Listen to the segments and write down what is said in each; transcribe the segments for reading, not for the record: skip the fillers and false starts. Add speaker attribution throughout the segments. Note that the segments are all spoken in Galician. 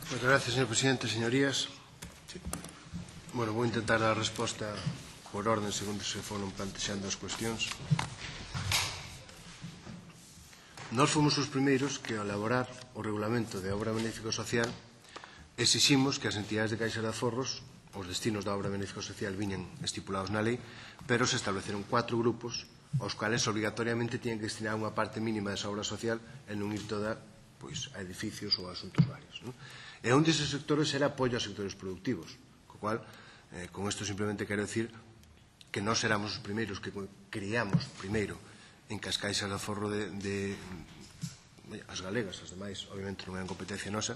Speaker 1: Muchas gracias, señor presidente. Señorías, bueno, vou intentar dar a resposta por orden segundo se foron plantexando as cuestións. Nós fomos os primeiros que, ao elaborar o regulamento de obra benéfico social, exiximos que as entidades de Caixa de Aforros, os destinos da obra benéfico social viñan estipulados na lei, pero se estableceron 4 grupos aos cuales obrigatoriamente tiñan que destinar unha parte mínima desa obra social e non ir toda a edificios ou a asuntos varios. E un deses sectores era apoio a sectores productivos, co cual, con isto simplemente quero decir que nós éramos os primeiros que criamos primeiro en que as caixas de aforro as galegas, as demais, obviamente non eran competencia nosa,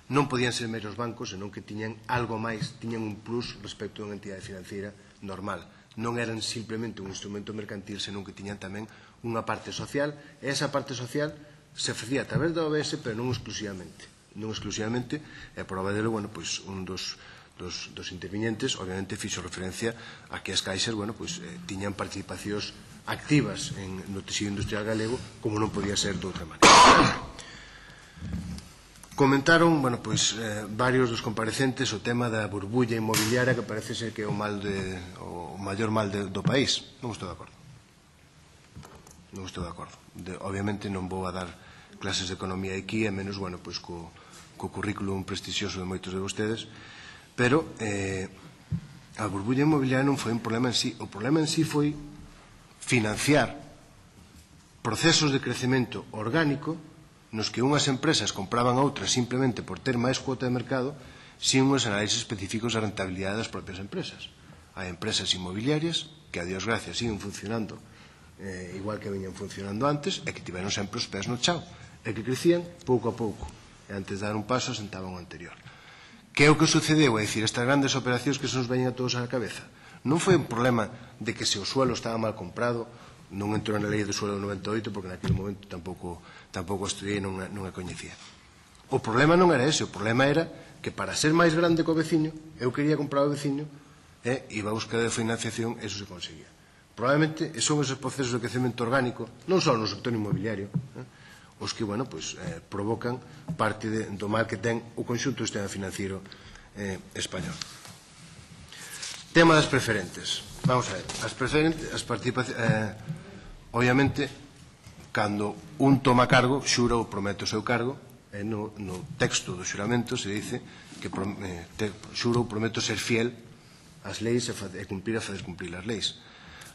Speaker 1: non podían ser meros bancos, senón que tiñan algo máis, tiñan un plus respecto a unha entidade financiera normal. Non eran simplemente un instrumento mercantil, senón que tiñan tamén unha parte social, e esa parte social se facía a través da OBS, pero non exclusivamente. Non exclusivamente, e a prova delo, un dos intervinientes, obviamente, fixo referencia a que as caixas, tiñan participacións activas no tecido industrial galego, como non podía ser de outra maneira. Comentaron, varios dos comparecentes o tema da burbulla inmobiliaria que parece ser que é o maior mal do país. Non estou de acordo. Non estou de acordo. Obviamente non vou a dar clases de economía aquí, e menos, co currículum prestixioso de moitos de vostedes, pero a burbulla inmobiliaria non foi un problema en sí. O problema en sí foi financiar procesos de crecemento orgánico nos que unhas empresas compraban a outras simplemente por ter máis cuota de mercado sin unhos análisis específicos da rentabilidade das propias empresas. Hai empresas inmobiliarias que, a Dios gracias, siguen funcionando igual que veñan funcionando antes e que tiveron sempre os pés no chao e que crecían pouco a pouco e antes de dar un paso sentaban o anterior. Que é o que sucedeu? É dicir, estas grandes operacións que se nos veñen a todos á cabeza non foi un problema de que se o suelo estaba mal comprado, non entrou na lei do suelo do 98 porque naquele momento tampouco estudiei e non a coñecía. O problema non era ese, o problema era que para ser máis grande que o veciño, eu quería comprar o veciño e iba a buscar de financiación, eso se conseguía. Probablemente son esos procesos de crecemento orgánico, non só no sector inmobiliario, os que, provocan parte do mal que ten o conxunto do sistema financiero español. Tema das preferentes. Vamos a ver, as preferentes, as participacións, obviamente, cando un toma cargo, xura ou promete o seu cargo, e no texto do xuramento se dice que xura ou prometo ser fiel ás leis e facer cumprir as leis.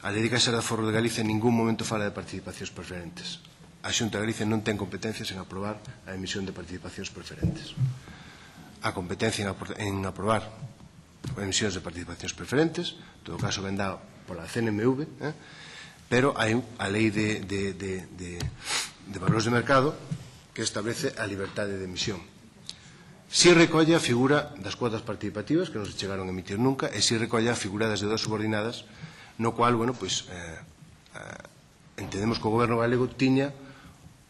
Speaker 1: A Lei de Caixa de Aforro de Galicia en ningún momento fala de participacións preferentes. A Xunta de Galicia non ten competencias en aprobar a emisión de participacións preferentes. A competencia en aprobar emisións de participacións preferentes, en todo caso ven dado pola CNMV, pero hai a Lei de Valores de Mercado que establece a liberdade de emisión. Si recolle a figura das cuotas participativas, que non se chegaron a emitir nunca, e si recolle a figura das deudas subordinadas, no cual, entendemos que o Goberno galego tiña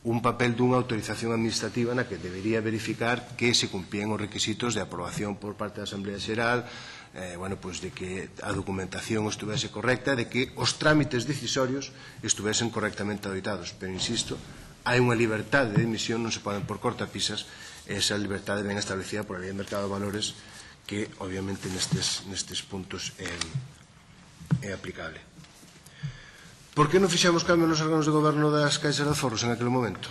Speaker 1: un papel dunha autorización administrativa na que debería verificar que se cumprían os requisitos de aprobación por parte da Asamblea Xeral, de que a documentación estuvese correcta, de que os trámites decisorios estuvesen correctamente auditados. Pero, insisto, hai unha liberdade de emisión, non se poden por cortapisas, e esa liberdade ben establecida por a Lei de Mercado de Valores que, obviamente, nestes puntos é aplicable. Por que non fixemos cambio nos órganos de goberno das caixas de aforros en aquel momento?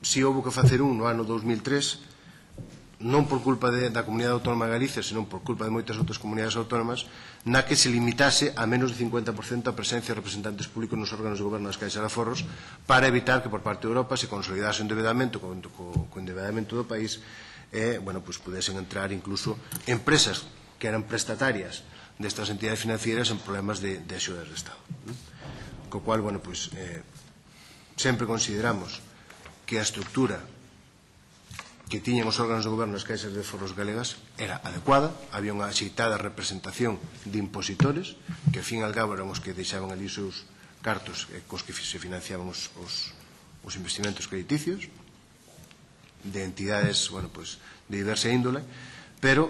Speaker 1: Si houve que facer no ano 2003, non por culpa da Comunidade Autónoma de Galicia, senón por culpa de moitas outras comunidades autónomas, na que se limitase a menos de 50% a presencia de representantes públicos nos órganos de goberno das caixas de aforros para evitar que por parte de Europa se consolidase o endeudamento co endeudamento do país e, pudesen entrar incluso empresas que eran prestatarias destas entidades financieras en problemas de axudas de Estado. Co cual, sempre consideramos que a estructura que tiñan os órganos de goberno das caixas de aforros galegas era adecuada, había unha axeitada representación de impositores, que ao fin e ao cabo eran os que deixaban ali os seus cartos cos que se financiaban os investimentos crediticios, de entidades, de diversa índole, pero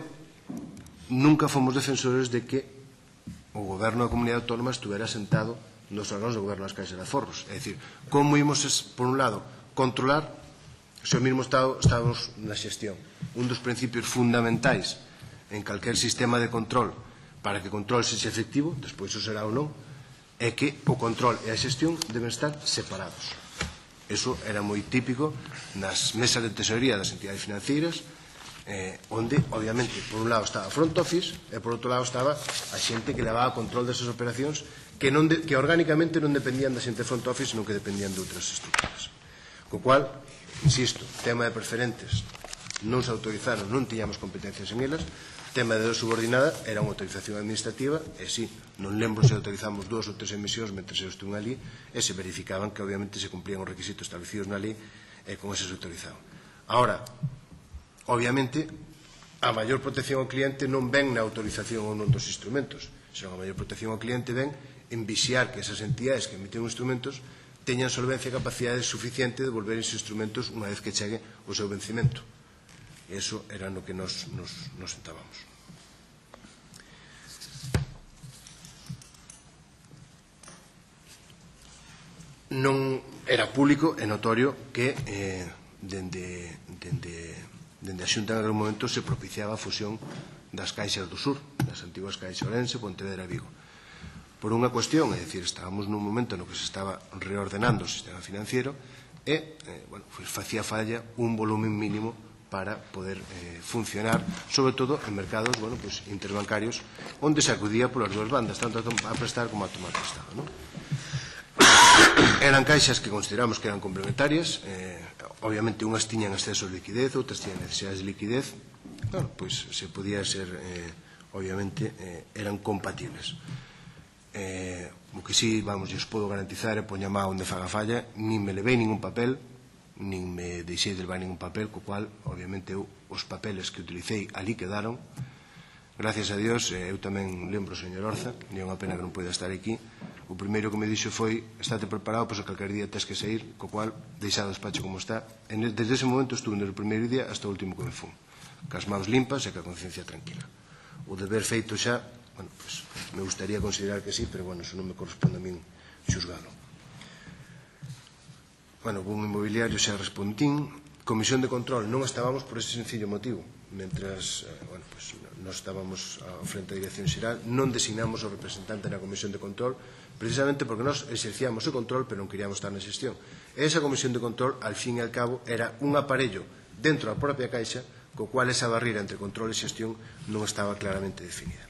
Speaker 1: nunca fomos defensores de que o goberno da comunidade autónoma estuvera sentado nos órganos de goberno das caixas de aforros. É dicir, como imos, por un lado, controlar se ao mesmo estado estamos na xestión. un dos principios fundamentais en calquer sistema de control para que o control sexa efectivo, despois o será ou non, é que o control e a xestión deben estar separados. Eso era moi típico nas mesas de tesorería das entidades financeiras, onde, obviamente, por un lado estaba a front office e por outro lado estaba a xente que levaba control desas operacións que orgánicamente non dependían da xente de front office, senón que dependían de outras estructuras. Co cual, insisto, tema de preferentes non se autorizaron, non tiñamos competencias en elas. Tema de subordinada era unha autorización administrativa e sí, non lembro se autorizamos 2 ou 3 emisións mentre se estuve ali e se verificaban que obviamente se cumplían os requisitos establecidos na lei e con ese se autorizaban. Ahora, obviamente, a maior protección ao cliente non ven na autorización ou non dos instrumentos, senón a maior protección ao cliente ven en vixiar que esas entidades que emiten instrumentos teñan solvencia e capacidade suficiente de devolver esos instrumentos unha vez que chegue o seu vencimento. E iso era no que nos sentábamos. Non era público e notorio que dende a Xunta en aquel momento se propiciaba a fusión das caixas do sur, das antiguas caixas Ourense, Pontevedra e Vigo. Por unha cuestión, é dicir, estábamos nun momento no que se estaba reordenando o sistema financiero e facía falla un volumen mínimo para poder funcionar, sobre todo en mercados interbancarios, onde se acudía polas dúas bandas, tanto a prestar como a tomar prestado. Eran caixas que consideramos que eran complementarias, obviamente unhas tiñan exceso de liquidez, outras tiñan necesidades de liquidez, pois se podía ser, obviamente, eran compatibles. O que sí, os podo garantizar, e poña má onde faga falla, nin me levei ningún papel, nin me deixei de levar ningún papel, co cual, obviamente, os papeles que utilicei ali quedaron. Gracias a Dios, eu tamén lembro o señor Orza, e é unha pena que non poida estar aquí. O primeiro que me dixo foi: estate preparado, pois a calquer día tes que sair, co cual deixado o despacho como está. Desde ese momento estuve no primeiro día hasta o último que me fun, cas mãos limpas e ca conciencia tranquila. O deber feito xa, me gustaría considerar que sí, pero eso non me corresponde a min xuzgalo. O boom inmobiliario xa respondín. Comisión de control non estábamos por ese sencillo motivo. Mentras nos estábamos ao frente da Dirección Xeral, non designamos o representante na Comisión de Control, precisamente porque nos exerciamos o control, pero non queríamos estar na xestión. E esa Comisión de Control, al fin e al cabo, era un aparello dentro da propia Caixa, co cual esa barreira entre control e xestión non estaba claramente definida.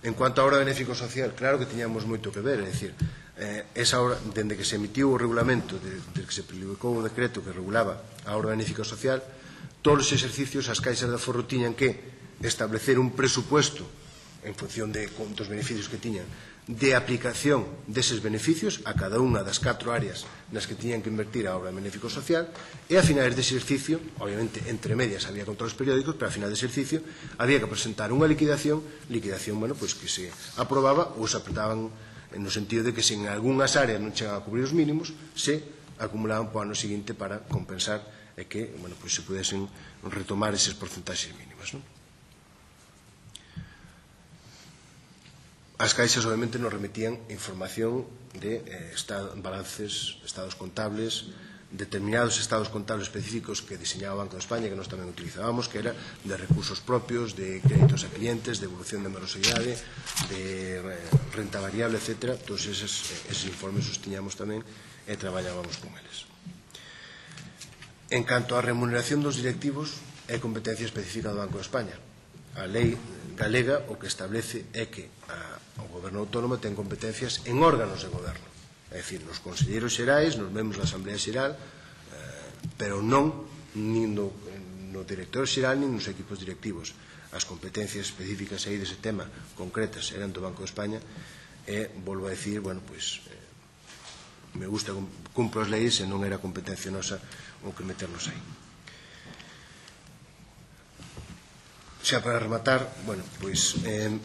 Speaker 1: En cuanto á obra de benéfico social, claro que tiñamos moito que ver, é dicir, esa obra, dende que se emitiu o regulamento, desde que se publicou o decreto que regulaba a obra de benéfico social, todos os exercicios as caixas de aforro tiñan que establecer un presupuesto en función dos beneficios que tiñan de aplicación deses beneficios a cada unha das 4 áreas nas que tiñan que invertir a obra de benéfico social, e a finais de exercicio, obviamente entre medias había controles periódicos, pero a final de exercicio había que presentar unha liquidación que se aprobaba ou se apretaban no sentido de que se en algunhas áreas non chegaban a cubrir os mínimos, se acumulaban para o ano seguinte para compensar e que se pudesen retomar eses porcentaxes mínimas. As caixas, obviamente, nos remitían información de balances, estados contables, determinados estados contables específicos que diseñaba o Banco de España, que nós tamén utilizábamos, que era de recursos propios, de créditos a clientes, de evolución de morosidade, de renta variable, etc. Todos eses informes os tiñamos tamén e traballábamos con eles. En canto á remuneración dos directivos, é competencia específica do Banco de España. A lei galega o que establece é que o Goberno autónomo ten competencias en órganos de goberno, é dicir, nos conselleiros xerais, nos membros da Asamblea Xeral, pero non nin no director xeral nin nos equipos directivos. As competencias específicas aí dese tema concretas eran do Banco de España e, volvo a dicir, me gusta, cumpro as leis e non era competencia nosa o que meternos aí. Xa para rematar,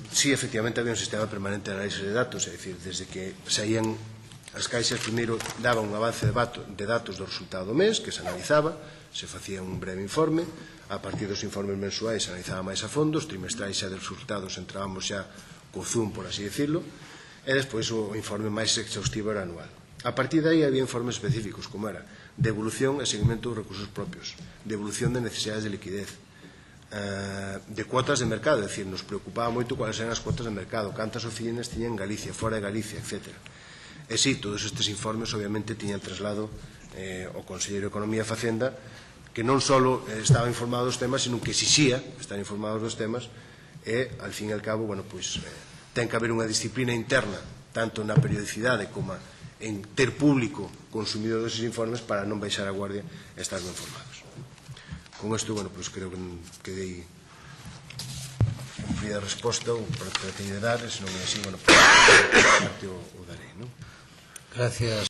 Speaker 1: sí, efectivamente había un sistema permanente de análise de datos, é dicir, desde que saían as caixas, primeiro daban un avance de datos do resultado do mes, que se analizaba, se facía un breve informe, a partir dos informes mensuais se analizaba máis a fondo, os trimestrais xa dos resultados entrábamos xa co zoom, por así decirlo, e despois o informe máis exhaustivo era anual. A partir de aí había informes específicos, como era de evolución e seguimento dos recursos propios, de evolución de necesidades de liquidez, de cuotas de mercado, é dicir, nos preocupaba moito cuáles eran as cuotas de mercado, cantas oficinas tiñan en Galicia, fora de Galicia, etc. E si, todos estes informes obviamente tiñan traslado ao Conselleiro de Economía e Facenda, que non só estaba informado dos temas, sino que exixía estar informado dos temas e, al fin e al cabo, ten que haber unha disciplina interna, tanto na periodicidade como en ter público consumido deses informes para non baixar a guardia e estar ben informados. Con isto, creo que dei cumprida a resposta ou para que teño de dar, e se non é así, o darei, non?
Speaker 2: Gracias.